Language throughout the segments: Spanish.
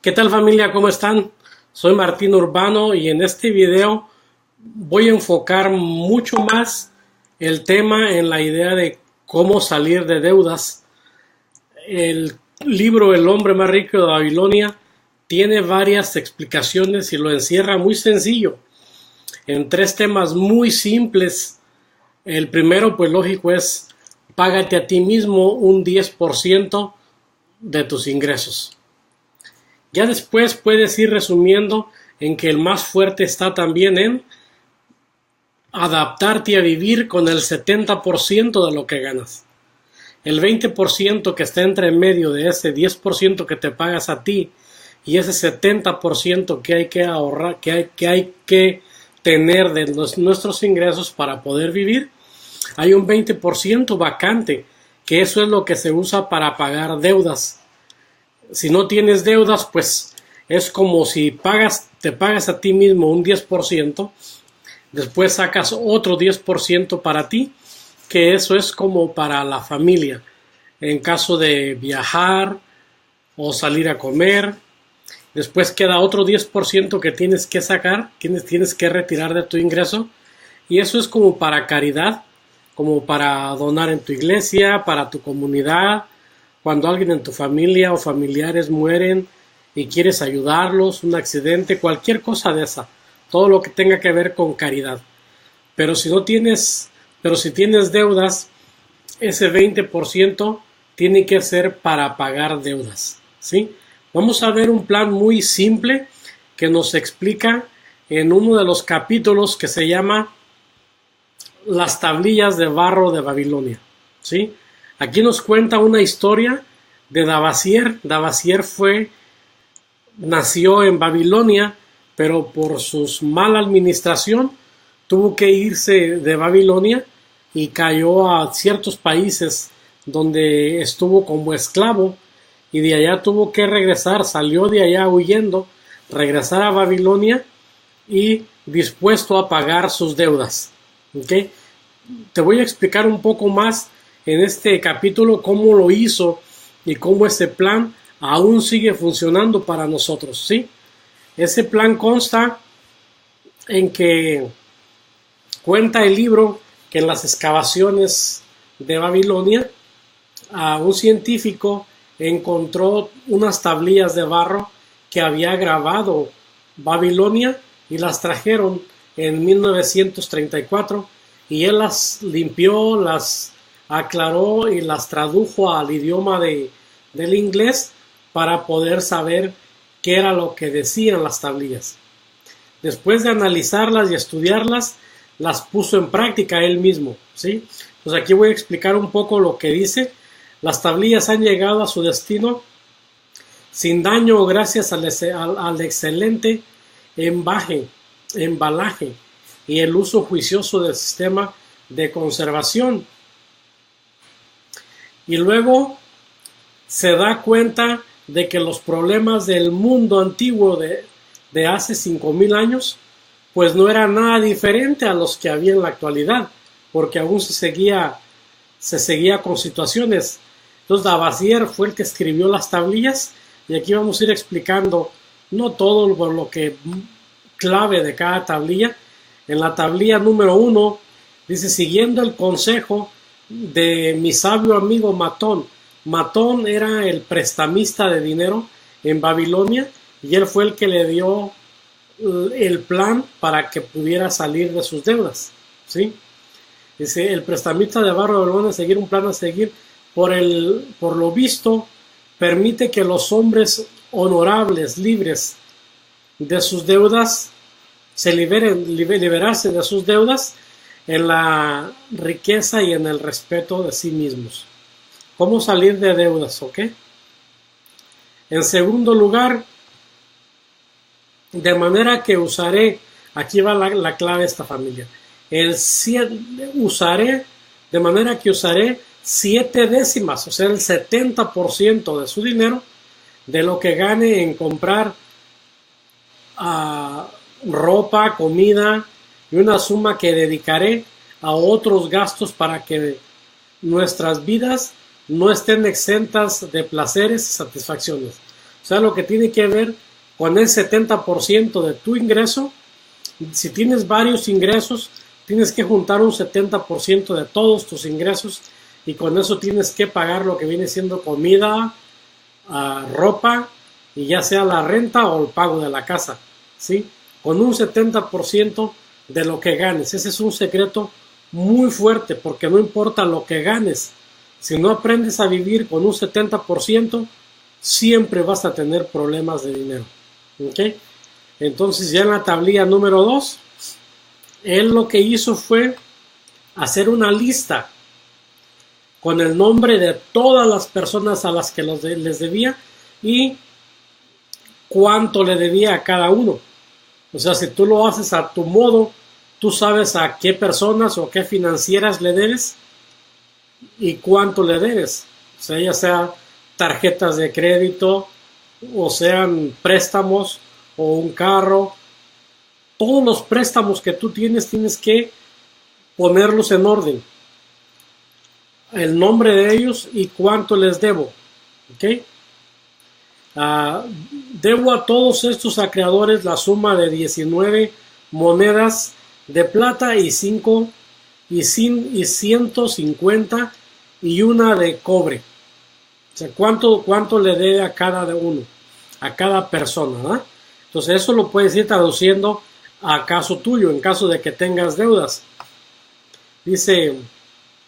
¿Qué tal familia? ¿Cómo están? Soy Martín Urbano y en este video voy a enfocar mucho más el tema en la idea de cómo salir de deudas. El libro El hombre más rico de Babilonia tiene varias explicaciones y lo encierra muy sencillo en tres temas muy simples. El primero, pues lógico, es págate a ti mismo un 10% de tus ingresos. Ya después puedes ir resumiendo en que el más fuerte está también en adaptarte a vivir con el 70% de lo que ganas. El 20% que está entre medio de ese 10% que te pagas a ti y ese 70% que hay que ahorrar, que hay que tener de nuestros ingresos para poder vivir, hay un 20% vacante, que eso es lo que se usa para pagar deudas. Si no tienes deudas, pues es como si te pagas a ti mismo un 10%, después sacas otro 10% para ti, que eso es como para la familia, en caso de viajar o salir a comer. Después queda otro 10% que tienes que sacar, tienes que retirar de tu ingreso, y eso es como para caridad, como para donar en tu iglesia, para tu comunidad, cuando alguien en tu familia o familiares mueren y quieres ayudarlos, un accidente, cualquier cosa de esa, todo lo que tenga que ver con caridad. Pero si tienes deudas, ese 20% tiene que ser para pagar deudas, ¿sí? Vamos a ver un plan muy simple que nos explica en uno de los capítulos que se llama Las tablillas de barro de Babilonia, ¿sí? Aquí nos cuenta una historia de Davasier. Davasier nació en Babilonia, pero por su mala administración tuvo que irse de Babilonia y cayó a ciertos países donde estuvo como esclavo, y de allá tuvo que regresar, salió de allá huyendo, regresar a Babilonia y dispuesto a pagar sus deudas. ¿Okay? Te voy a explicar un poco más en este capítulo cómo lo hizo y cómo ese plan aún sigue funcionando para nosotros, ¿sí? Ese plan consta en que cuenta el libro que en las excavaciones de Babilonia un científico encontró unas tablillas de barro que había grabado Babilonia y las trajeron en 1934, y él las limpió, las aclaró y las tradujo al idioma del inglés para poder saber qué era lo que decían las tablillas. Después de analizarlas y estudiarlas, las puso en práctica él mismo, ¿sí? Pues aquí voy a explicar un poco lo que dice. Las tablillas han llegado a su destino sin daño gracias al excelente embalaje y el uso juicioso del sistema de conservación. Y luego se da cuenta de que los problemas del mundo antiguo de hace 5,000 años pues no era nada diferente a los que había en la actualidad, porque aún se seguía con situaciones. Entonces Davasier fue el que escribió las tablillas, y aquí vamos a ir explicando no todo por lo que clave de cada tablilla. En la tablilla número 1 dice: siguiendo el consejo de mi sabio amigo Matón. Matón era el prestamista de dinero en Babilonia, y él fue el que le dio el plan para que pudiera salir de sus deudas, ¿sí? Dice: el prestamista de barro de Babilonia, seguir un plan a seguir, por lo visto permite que los hombres honorables, libres de sus deudas, se liberarse de sus deudas en la riqueza y en el respeto de sí mismos. ¿Cómo salir de deudas? ¿Ok? En segundo lugar, de manera que usaré, aquí va la clave de esta familia, de manera que usaré 7 décimas, o sea, el 70% de su dinero, de lo que gane en comprar ropa, comida, y una suma que dedicaré a otros gastos para que nuestras vidas no estén exentas de placeres y satisfacciones. O sea, lo que tiene que ver con el 70% de tu ingreso. Si tienes varios ingresos, tienes que juntar un 70% de todos tus ingresos y con eso tienes que pagar lo que viene siendo comida, ropa y ya sea la renta o el pago de la casa, ¿sí? Con un 70% de lo que ganes. Ese es un secreto muy fuerte porque no importa lo que ganes, si no aprendes a vivir con un 70%, siempre vas a tener problemas de dinero, ¿ok? Entonces ya en la tablilla número 2, él lo que hizo fue hacer una lista con el nombre de todas las personas a las que les debía y cuánto le debía a cada uno. O sea, si tú lo haces a tu modo, tú sabes a qué personas o qué financieras le debes y cuánto le debes. O sea, ya sea tarjetas de crédito o sean préstamos o un carro. Todos los préstamos que tú tienes que ponerlos en orden. El nombre de ellos y cuánto les debo. ¿Ok? Debo a todos estos acreedores la suma de 19 monedas de plata y 5 y 150 y una de cobre. O sea, cuánto le debe a cada uno, a cada persona, ¿verdad? Entonces eso lo puedes ir traduciendo a caso tuyo, en caso de que tengas deudas. Dice,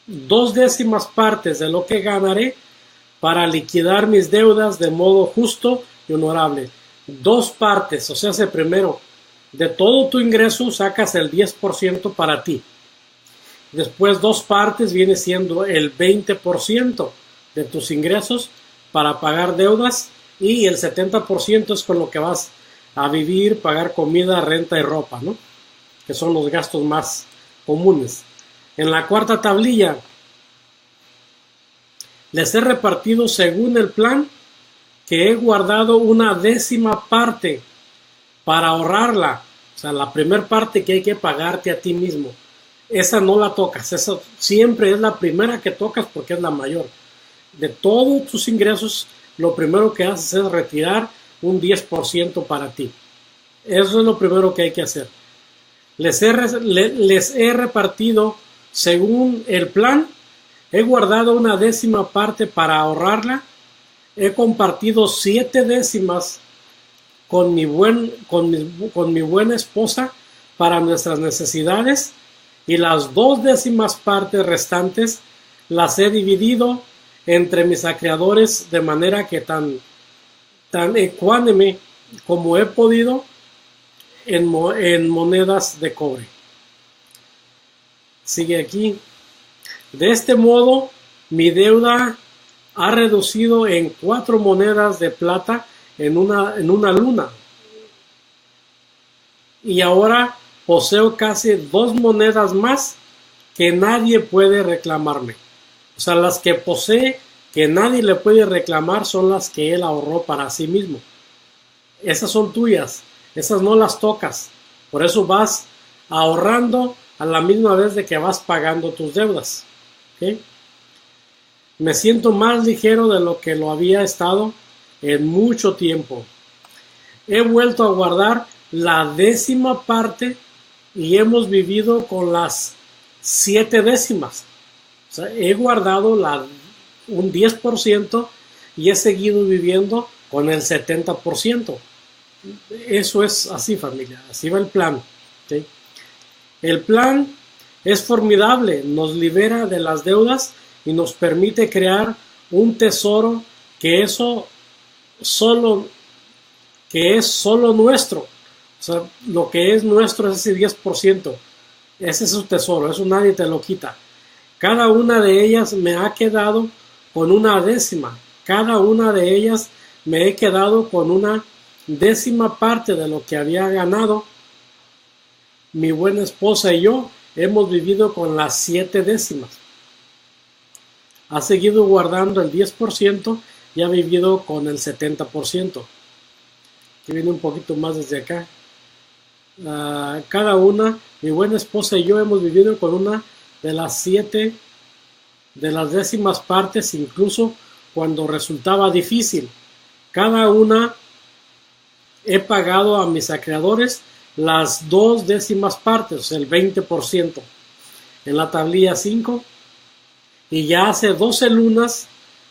2/10 partes de lo que ganaré para liquidar mis deudas de modo justo y honorable. 2 partes, o sea, primero, de todo tu ingreso sacas el 10% para ti. Después 2 partes viene siendo el 20% de tus ingresos para pagar deudas y el 70% es con lo que vas a vivir, pagar comida, renta y ropa, ¿no? Que son los gastos más comunes. En la cuarta tablilla les he repartido según el plan que he guardado una 10ª parte para ahorrarla. O sea, la primera parte que hay que pagarte a ti mismo. Esa no la tocas. Esa siempre es la primera que tocas porque es la mayor. De todos tus ingresos, lo primero que haces es retirar un 10% para ti. Eso es lo primero que hay que hacer. Les he repartido según el plan. He guardado una 10ª parte para ahorrarla. He compartido 7 décimas con mi buena esposa para nuestras necesidades y las 2 décimas partes restantes las he dividido entre mis acreedores de manera que tan ecuánime como he podido en monedas de cobre. Sigue aquí. De este modo, mi deuda ha reducido en 4 monedas de plata en una luna. Y ahora poseo casi 2 monedas más que nadie puede reclamarme. O sea, las que posee que nadie le puede reclamar son las que él ahorró para sí mismo. Esas son tuyas, esas no las tocas. Por eso vas ahorrando a la misma vez de que vas pagando tus deudas. ¿Okay? Me siento más ligero de lo que lo había estado en mucho tiempo. He vuelto a guardar la 10ª parte y hemos vivido con las 7 décimas. O sea, he guardado un 10% y he seguido viviendo con el 70%. Eso es así, familia. Así va el plan. ¿Okay? El plan es formidable. Nos libera de las deudas y nos permite crear un tesoro que es solo nuestro. O sea, lo que es nuestro es ese 10%. Ese es su tesoro, eso nadie te lo quita. Cada una de ellas me ha quedado con una 10ª. Cada una de ellas me he quedado con una 10ª parte de lo que había ganado. Mi buena esposa y yo hemos vivido con las 7 décimas. Ha seguido guardando el 10% y ha vivido con el 70%. Aquí viene un poquito más desde acá. Cada una, mi buena esposa y yo hemos vivido con una de las 7 de las décimas partes, incluso cuando resultaba difícil. Cada una he pagado a mis acreedores las 2/10 partes, el 20%, en la tablilla 5, y ya hace 12 lunas,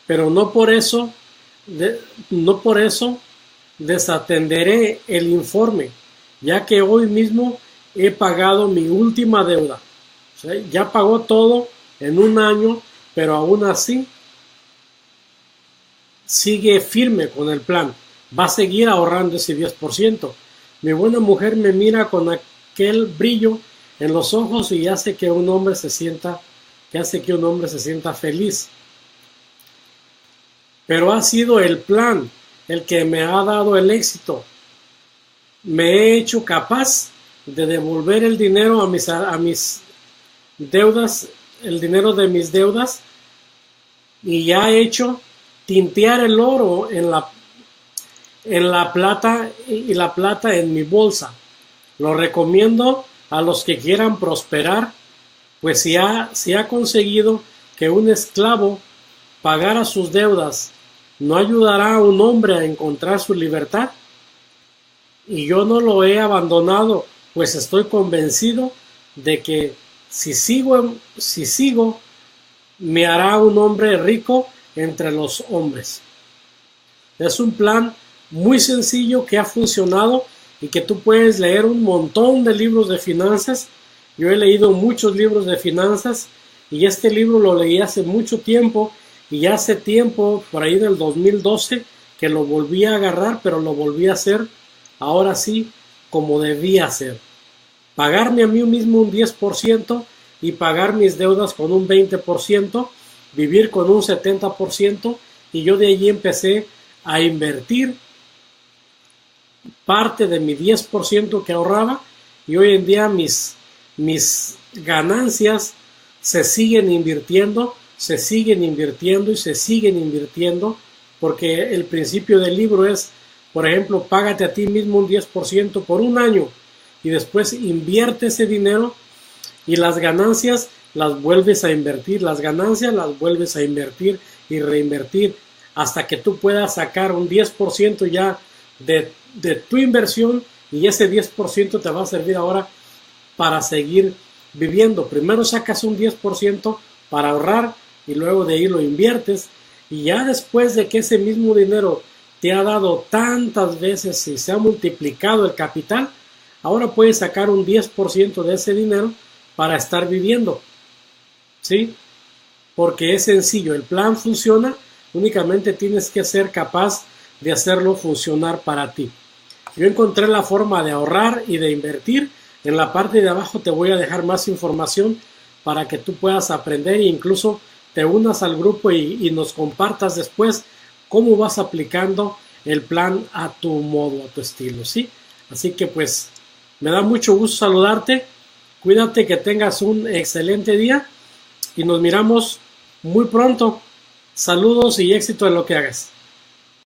pero no por eso desatenderé el informe, ya que hoy mismo he pagado mi última deuda. O sea, ya pagó todo en un año, pero aún así sigue firme con el plan. Va a seguir ahorrando ese 10%. Mi buena mujer me mira con aquel brillo en los ojos y hace que un hombre se sienta feliz. Pero ha sido el plan el que me ha dado el éxito. Me he hecho capaz de devolver el dinero a mis deudas, el dinero de mis deudas, y ya he hecho tintear el oro en la plata y la plata en mi bolsa. Lo recomiendo a los que quieran prosperar, pues si ha conseguido que un esclavo pagara sus deudas, ¿no ayudará a un hombre a encontrar su libertad? Y yo no lo he abandonado, pues estoy convencido de que si sigo, me hará un hombre rico entre los hombres. Es un plan muy sencillo que ha funcionado y que tú puedes leer un montón de libros de finanzas. Yo he leído muchos libros de finanzas y este libro lo leí hace mucho tiempo, y hace tiempo, por ahí del 2012, que lo volví a agarrar, pero lo volví a hacer ahora sí como debía ser. Pagarme a mí mismo un 10% y pagar mis deudas con un 20%, vivir con un 70%, y yo de allí empecé a invertir parte de mi 10% que ahorraba, y hoy en día mis ganancias se siguen invirtiendo, porque el principio del libro es, por ejemplo, págate a ti mismo un 10% por un año y después invierte ese dinero y las ganancias las vuelves a invertir, y reinvertir hasta que tú puedas sacar un 10% ya de tu inversión, y ese 10% te va a servir ahora para seguir viviendo. Primero sacas un 10% para ahorrar y luego de ahí lo inviertes, y ya después de que ese mismo dinero te ha dado tantas veces y se ha multiplicado el capital, ahora puedes sacar un 10% de ese dinero para estar viviendo, ¿sí? Porque es sencillo, el plan funciona, únicamente tienes que ser capaz de hacerlo funcionar para ti. Yo encontré la forma de ahorrar y de invertir. En la parte de abajo te voy a dejar más información para que tú puedas aprender e incluso te unas al grupo y nos compartas después cómo vas aplicando el plan a tu modo, a tu estilo, ¿sí? Así que pues me da mucho gusto saludarte. Cuídate, que tengas un excelente día y nos miramos muy pronto. Saludos y éxito en lo que hagas.